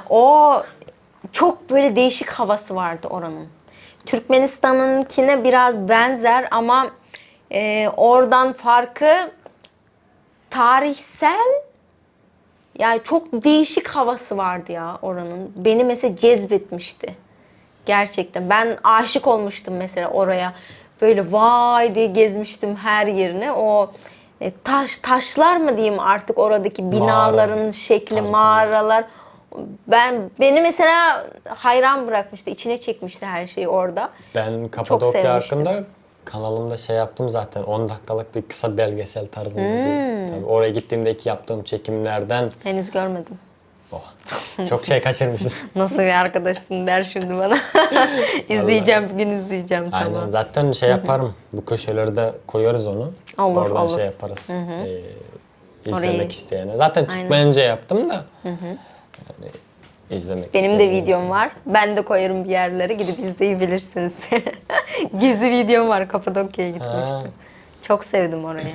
[SPEAKER 2] O çok böyle değişik havası vardı oranın. Türkmenistan'ınkine biraz benzer ama oradan farkı tarihsel, yani çok değişik havası vardı ya oranın. Beni mesela cezbetmişti. Gerçekten. Ben aşık olmuştum mesela oraya. Böyle vay diye gezmiştim her yerini. O taşlar mı diyeyim artık, oradaki binaların şekli,
[SPEAKER 1] tarzı.
[SPEAKER 2] mağaralar. Beni mesela hayran bırakmıştı. İçine çekmişti her şeyi orada.
[SPEAKER 1] Ben Kapadokya
[SPEAKER 2] sevmiştim.
[SPEAKER 1] hakkında kanalımda şey yaptım zaten, 10 dakikalık bir kısa belgesel tarzında bir. Tabii oraya gittiğimdeki yaptığım çekimlerden
[SPEAKER 2] Henüz görmedim.
[SPEAKER 1] çok şey kaçırmışız.
[SPEAKER 2] Nasıl bir arkadaşsın der şimdi bana. İzleyeceğim, bir gün izleyeceğim,
[SPEAKER 1] Aynen,
[SPEAKER 2] tamam.
[SPEAKER 1] zaten şey yaparım. Bu köşelere de koyarız onu.
[SPEAKER 2] Olur,
[SPEAKER 1] Oradan
[SPEAKER 2] olur.
[SPEAKER 1] şey yaparız. İzlemek
[SPEAKER 2] Orayı-
[SPEAKER 1] isteyene. Zaten Türkmence yaptım da. Yani izlemek
[SPEAKER 2] Benim de
[SPEAKER 1] isteyenler
[SPEAKER 2] videom
[SPEAKER 1] için.
[SPEAKER 2] var. Ben de koyarım bir yerlere, gidip izleyebilirsiniz. Gizli videom var, Kapadokya'ya gitmiştim. Çok sevdim orayı.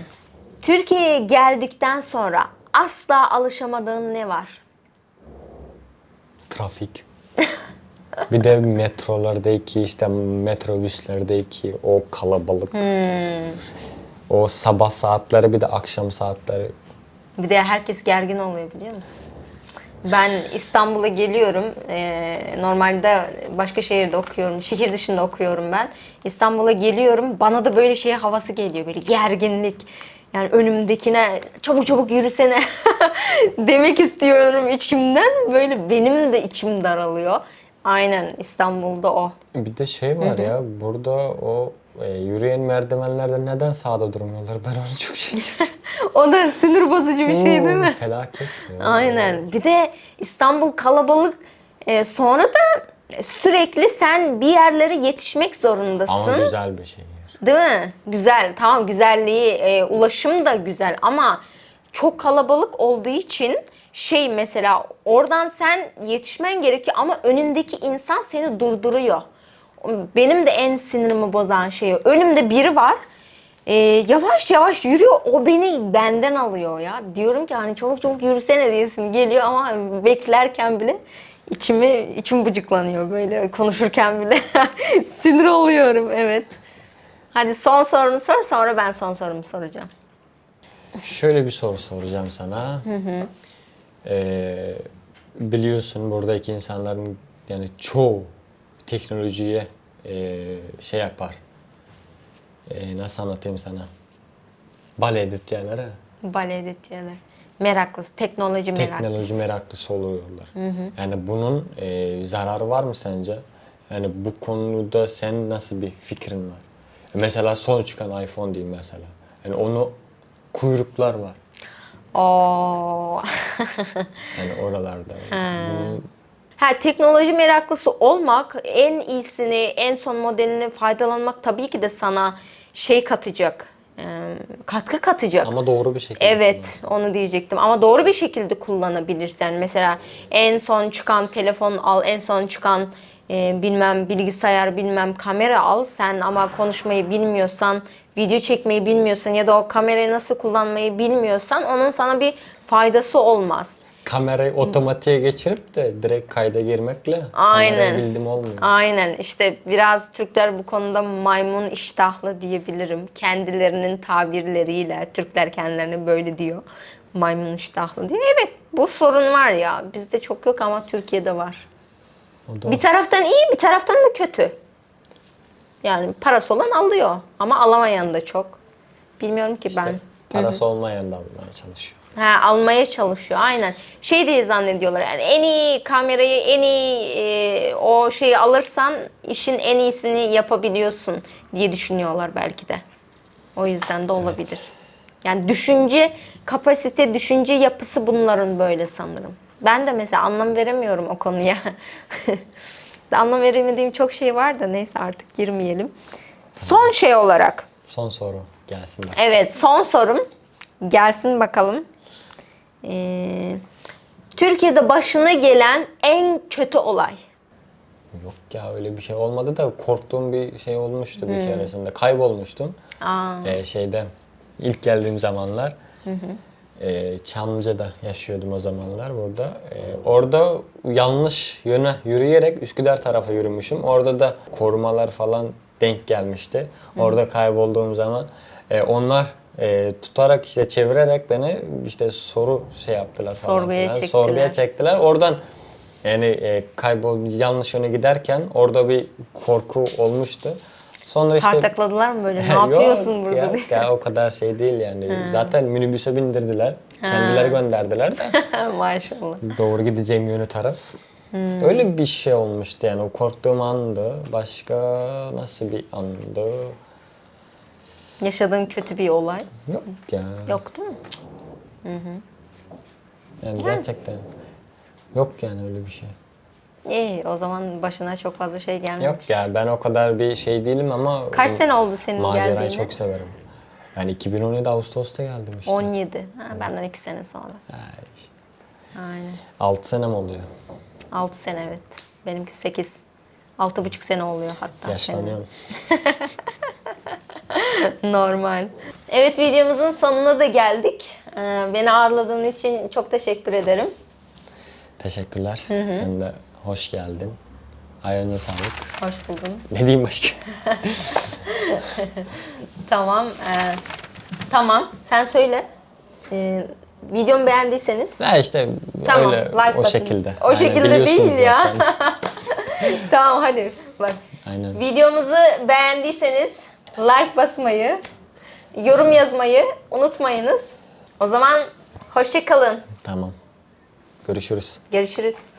[SPEAKER 2] Türkiye'ye geldikten sonra asla alışamadığın ne var?
[SPEAKER 1] Trafik. Bir de metrolardaki, işte metrobüslerdeki o kalabalık. O sabah saatleri, bir de akşam saatleri.
[SPEAKER 2] Bir de herkes gergin oluyor, biliyor musun? Ben İstanbul'a geliyorum. Normalde başka şehirde okuyorum. Şehir dışında okuyorum ben. İstanbul'a geliyorum. Bana da böyle şey havası geliyor. Böyle gerginlik. Yani önümdekine çabuk çabuk yürüsene demek istiyorum içimden. Böyle benim de içim daralıyor. Aynen, İstanbul'da o.
[SPEAKER 1] Bir de şey var ya, burada o yürüyen merdivenlerde neden sağda durmuyorlar? Ben onu çok şaşırıyorum.
[SPEAKER 2] O da sinir bozucu bir şey değil mi?
[SPEAKER 1] Felaket ya.
[SPEAKER 2] Aynen. Bir de İstanbul kalabalık. Sonra da sürekli sen bir yerlere yetişmek zorundasın.
[SPEAKER 1] Ama güzel bir şehir.
[SPEAKER 2] Değil mi? Güzel. Tamam, güzelliği, ulaşım da güzel ama çok kalabalık olduğu için şey, mesela oradan sen yetişmen gerekiyor ama önündeki insan seni durduruyor. Benim de en sinirimi bozan şey o. Önümde biri var. Yavaş yavaş yürüyor. O beni benden alıyor ya. Diyorum ki hani çabuk çabuk yürüsene diyesim geliyor ama beklerken bile içim bıcıklanıyor böyle konuşurken bile. Sinir oluyorum, evet. Hadi son sorunu sor, sonra ben son sorumu soracağım.
[SPEAKER 1] Şöyle bir soru soracağım sana. Biliyorsun buradaki insanların yani çoğu teknolojiye şey yapar. Nasıl anlatayım sana? Bale editörleri.
[SPEAKER 2] Bale editörler. Meraklısı, teknoloji meraklısı.
[SPEAKER 1] Teknoloji meraklısı oluyorlar. Yani bunun zararı var mı sence? Yani bu konuda sen nasıl bir fikrin var? Mesela son çıkan iPhone diyeyim mesela. Yani onu kuyruklar var.
[SPEAKER 2] Oo.
[SPEAKER 1] Yani oralarda. Bunun
[SPEAKER 2] Ha, teknoloji meraklısı olmak, en iyisini, en son modelini faydalanmak tabii ki de sana şey katacak, katkı katacak.
[SPEAKER 1] ama doğru bir şekilde.
[SPEAKER 2] Evet, onu diyecektim. Ama doğru bir şekilde kullanabilirsen, mesela en son çıkan telefon al, en son çıkan bilmem bilgisayar, bilmem kamera al. Sen ama konuşmayı bilmiyorsan, video çekmeyi bilmiyorsan ya da o kamerayı nasıl kullanmayı bilmiyorsan onun sana bir faydası olmaz.
[SPEAKER 1] Kamerayı otomatiğe geçirip de direkt kayda girmekle
[SPEAKER 2] Aynen.
[SPEAKER 1] kamerayı bildim olmuyor.
[SPEAKER 2] Aynen, işte biraz Türkler bu konuda maymun iştahlı diyebilirim. Kendilerinin tabirleriyle Türkler kendilerine böyle diyor. Maymun iştahlı diye. Evet, bu sorun var ya. Bizde çok yok ama Türkiye'de var.
[SPEAKER 1] O da
[SPEAKER 2] Bir taraftan iyi, bir taraftan da kötü. Yani parası olan alıyor ama alamayan da çok. Bilmiyorum ki
[SPEAKER 1] işte
[SPEAKER 2] ben.
[SPEAKER 1] parası olmayan da almaya çalışıyor.
[SPEAKER 2] Ha, almaya çalışıyor aynen. Şey diye zannediyorlar, yani en iyi kamerayı, en iyi o şeyi alırsan işin en iyisini yapabiliyorsun diye düşünüyorlar belki de. O yüzden de olabilir. Yani düşünce kapasite, düşünce yapısı bunların böyle sanırım. Ben de mesela anlam veremiyorum o konuya. Anlam veremediğim çok şey var da neyse, artık girmeyelim. Son şey olarak.
[SPEAKER 1] Son soru gelsin bak.
[SPEAKER 2] Evet, son sorum. Gelsin bakalım. Türkiye'de başına gelen en kötü olay.
[SPEAKER 1] Yok ya, öyle bir şey olmadı da korktuğum bir şey olmuştu bir keresinde. Kaybolmuştum. Şeyde ilk geldiğim zamanlar. Çamlıca'da yaşıyordum o zamanlar burada. Orada yanlış yöne yürüyerek Üsküdar tarafa yürümüşüm. Orada da korumalar falan denk gelmişti. Orada kaybolduğum zaman onlar tutarak işte çevirerek beni işte soru şey yaptılar falan.
[SPEAKER 2] Sorguya
[SPEAKER 1] filan.
[SPEAKER 2] çektiler.
[SPEAKER 1] Sorguya çektiler. Oradan yani yanlış yöne giderken orada bir korku olmuştu. Sonra işte
[SPEAKER 2] Tartakladılar mı böyle? Ne
[SPEAKER 1] Yok
[SPEAKER 2] yapıyorsun burada
[SPEAKER 1] ya,
[SPEAKER 2] diye.
[SPEAKER 1] ya o kadar şey değil yani. Zaten minibüse bindirdiler. Kendileri gönderdiler de.
[SPEAKER 2] Maşallah.
[SPEAKER 1] Doğru gideceğim yönü taraf. Öyle bir şey olmuştu yani. O korktuğum andı. Başka nasıl bir andı?
[SPEAKER 2] Yaşadığın kötü bir olay
[SPEAKER 1] Yok ya.
[SPEAKER 2] yok değil mi?
[SPEAKER 1] Yani gerçekten yok yani öyle bir şey.
[SPEAKER 2] İyi, o zaman başına çok fazla şey gelmemiş.
[SPEAKER 1] Yok ya, ben o kadar bir şey değilim ama
[SPEAKER 2] Kaç sene oldu senin
[SPEAKER 1] macerayı
[SPEAKER 2] geldiğine?
[SPEAKER 1] çok severim. Yani 2017 Ağustos'ta geldim işte.
[SPEAKER 2] 17. Ha, benden 2 sene sonra.
[SPEAKER 1] Ha, işte.
[SPEAKER 2] Aynen.
[SPEAKER 1] 6 senem oluyor.
[SPEAKER 2] 6 sene evet. Benimki 8. 6,5 sene oluyor hatta.
[SPEAKER 1] Yaşlanıyorum.
[SPEAKER 2] Normal. Evet, videomuzun sonuna da geldik. Beni ağırladığın için çok teşekkür ederim.
[SPEAKER 1] Teşekkürler. Sen de hoş geldin. Ayağına sağlık.
[SPEAKER 2] Hoş buldum.
[SPEAKER 1] Ne diyeyim başka?
[SPEAKER 2] Tamam. Tamam. Sen söyle. Videomu beğendiyseniz.
[SPEAKER 1] Ya işte
[SPEAKER 2] Tamam.
[SPEAKER 1] öyle
[SPEAKER 2] Like
[SPEAKER 1] o
[SPEAKER 2] basın.
[SPEAKER 1] şekilde.
[SPEAKER 2] O şekilde
[SPEAKER 1] biliyorsunuz
[SPEAKER 2] değil ya.
[SPEAKER 1] zaten.
[SPEAKER 2] Tamam, hadi bak.
[SPEAKER 1] Aynen.
[SPEAKER 2] Videomuzu beğendiyseniz like basmayı, yorum yazmayı unutmayınız. O zaman hoşça kalın.
[SPEAKER 1] Tamam. Görüşürüz.
[SPEAKER 2] Görüşürüz.